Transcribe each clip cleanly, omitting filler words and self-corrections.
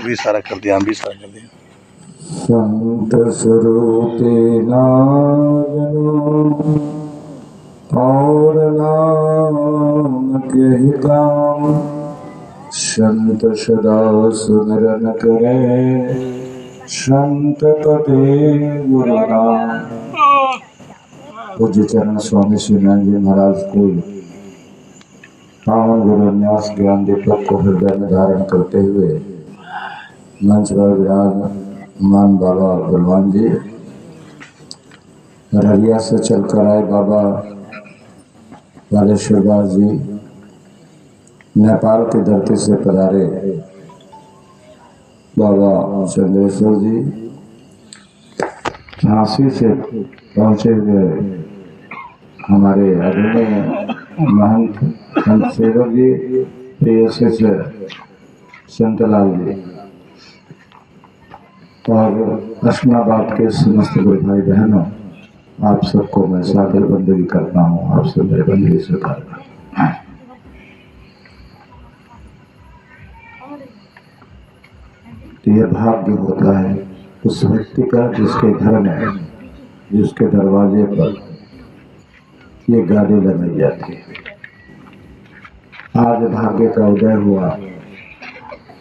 भी सारा कर दिया, हम भी सारा कर दिया। संत श्रुति नाजनो और नाम के काम, संत सदा सुमिरन करे, संत कटे गुरु नाम। पूज्य चरण स्वामी श्रीनाथ जी महाराज को पावन गुरु न्यास ज्ञान दीपक को हृदय में धारण करते हुए मंच पर विराजमान बाबा बलवान जी, ररिया से चलकर आए बाबा बालेश्वर दास जी, नेपाल की धरती से पधारे बाबा चंद्रेश्वर जी, झांसी से पहुंचे हुए हमारे आदरणीय महंत संत सेवक जी, PSS संतलाल जी और अस्नाबाद के समस्त गुरु भाई बहनों, आप सबको मैं सादर बंदगी करता हूँ। आप सब मेरे बंदगी स्वीकार करें। तो यह भाग्य होता है उस व्यक्ति का जिसके घर में, जिसके दरवाजे पर ये गाड़ी लगाई जाती है। आज भाग्य का उदय हुआ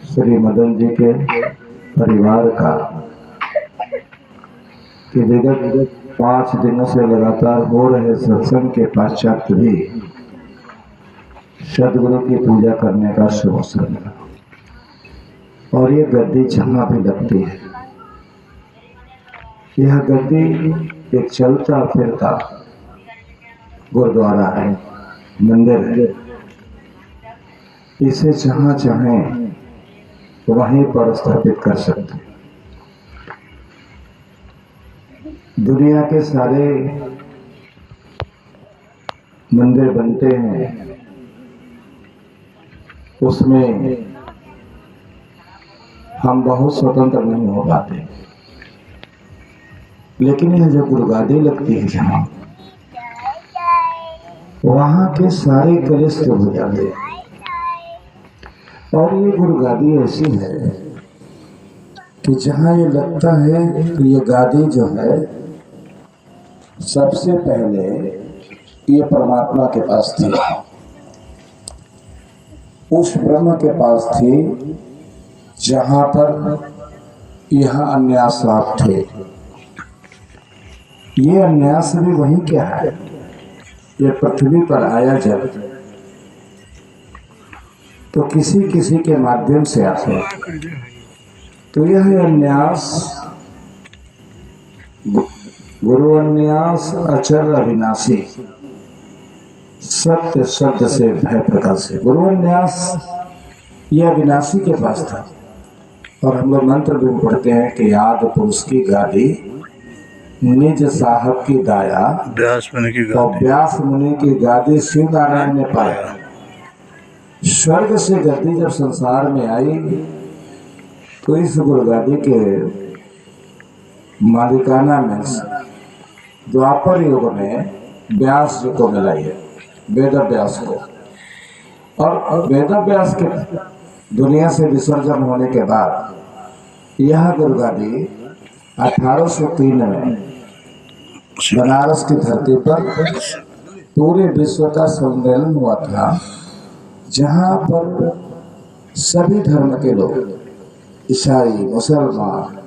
श्री मदन जी के परिवार का कि विगत 5 दिनों से लगातार हो रहे सत्संग के पश्चात भी सदगुरु की पूजा करने का शुभ अवसर मिला। और ये गद्दी जहाँ भी लगती है, यह गद्दी एक चलता फिरता गुरुद्वारा है, मंदिर है। इसे जहाँ चाहें वहीं पर स्थापित कर सकते हैं। दुनिया के सारे मंदिर बनते हैं, उसमें हम बहुत स्वतंत्र नहीं हो पाते, लेकिन यह जो गुरुगादी लगती है जहाँ, वहाँ के सारे कलेश हो जाते हैं। और ये गुरुगादी ऐसी है कि जहाँ ये लगता है तो ये गादी जो है सबसे पहले ये परमात्मा के पास थी, उस ब्रह्म के पास थी जहाँ पर यह अन्यास आप थे। ये अन्यास भी वही क्या है, ये पृथ्वी पर आया जब तो किसी किसी के माध्यम से आते हैं। तो यह अन्यास गुरु अन्यास अचर अविनाशी, सत्य शब्द से भय प्रकाश है। गुरु अन्यास यह अविनाशी के पास था। और हम लोग मंत्र भी पढ़ते हैं कि याद पुरुष की गादी, निज साहब की दाया, व्यास मुनि की और गादी, व्यास मुनि की गादी शिव नारायण ने पाया। स्वर्ग से गद्दी जब संसार में आई तो इस गुरुगादी के मालिकाना में द्वापर युग में व्यास जी को मिलाई है, वेद व्यास को। और वेद व्यास के दुनिया से विसर्जन होने के बाद यह गुरुगादी 1803 में बनारस की धरती पर पूरे विश्व का सम्मेलन हुआ था, जहाँ पर सभी धर्म के लोग, ईसाई, मुसलमान,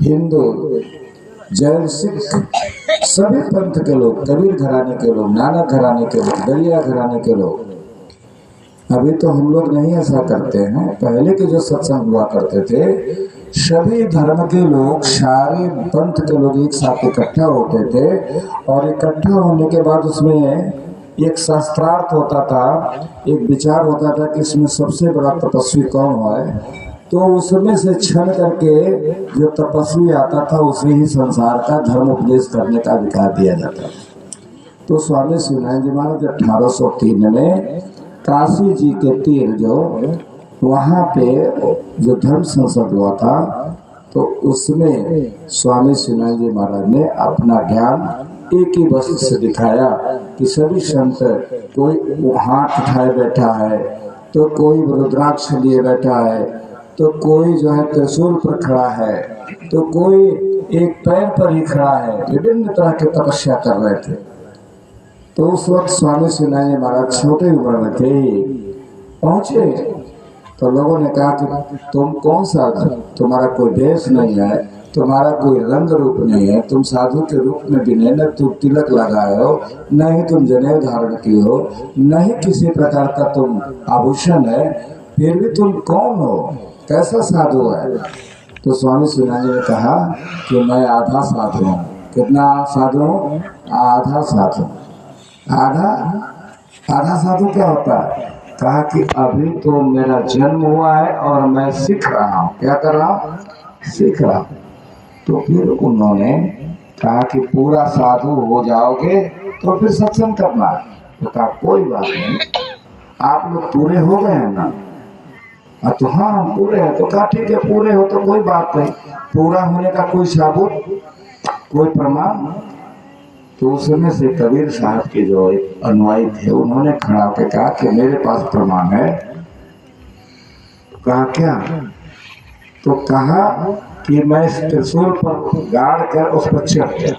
हिंदू, जैन, सिख, सभी पंथ के लोग, कबीर घराने के लोग, नानक घराने के लोग, दलिया घराने के लोग। अभी तो हम लोग नहीं ऐसा करते हैं, पहले के जो सत्संग हुआ करते थे, सभी धर्म के लोग, सारे पंथ के लोग एक साथ इकट्ठा होते थे। और इकट्ठा होने के बाद उसमें एक शास्त्रार्थ होता था, एक विचार होता था कि इसमें सबसे बड़ा तपस्वी कौन है। तो उसमें से छन करके जो तपस्वी आता था उसे ही संसार का धर्म उपदेश करने का अधिकार दिया जाता था। तो स्वामी श्रीनाथ जी महाराज 1803 में काशी जी के तीर जो वहाँ पे जो धर्म संसद हुआ था, तो उसमें स्वामी श्रीनाथ जी महाराज ने अपना ज्ञान एक ही वस्तु से दिखाया कि सभी संत, कोई हाथ उठाए बैठा है, तो कोई रुद्राक्ष लिए बैठा है, तो कोई जो है त्रिशूल पर खड़ा है, तो कोई एक पैर पर ही खड़ा है। विभिन्न तरह की तपस्या कर रहे थे। तो उस वक्त स्वामी शिवानंद महाराज छोटे उम्र में थे, पहुंचे तो लोगों ने कहा कि तुम कौन सा, तुम्हारा कोई वेश नहीं है, तुम्हारा कोई रंग रूप नहीं है, तुम साधु के रूप में भी नहीं, न तुम तिलक लगाए हो, न ही तुम जनेऊ धारण की हो, न ही किसी प्रकार का तुम आभूषण है, फिर भी तुम कौन हो, कैसा साधु है। तो स्वामी शिवानंद ने कहा कि मैं आधा साधु हूँ। कितना साधु हूँ? आधा साधु। आधा आधा साधु क्या होता है? कहा कि अभी तो मेरा जन्म हुआ है और मैं सीख रहा हूँ। क्या कर रहा हूँ? सीख रहा हूँ। तो फिर उन्होंने कहा कि पूरा साधु हो जाओगे तो फिर सत्संग करना। तो कहा कोई बात नहीं, आप लोग पूरे हो गए हैं ना? तो हाँ हम पूरे हैं। तो कहा ठीक है, पूरे हो तो कोई बात नहीं, पूरा होने का कोई सबूत, कोई प्रमाण? तो उसमें से कबीर साहब के जो अनुयायी थे उन्होंने खड़ा होकर कहा कि मेरे पास प्रमाण है। तो कहा क्या? तो कहा कि मैं इस त्रिशूल पर गाड़ कर उस पर चढ़ गया।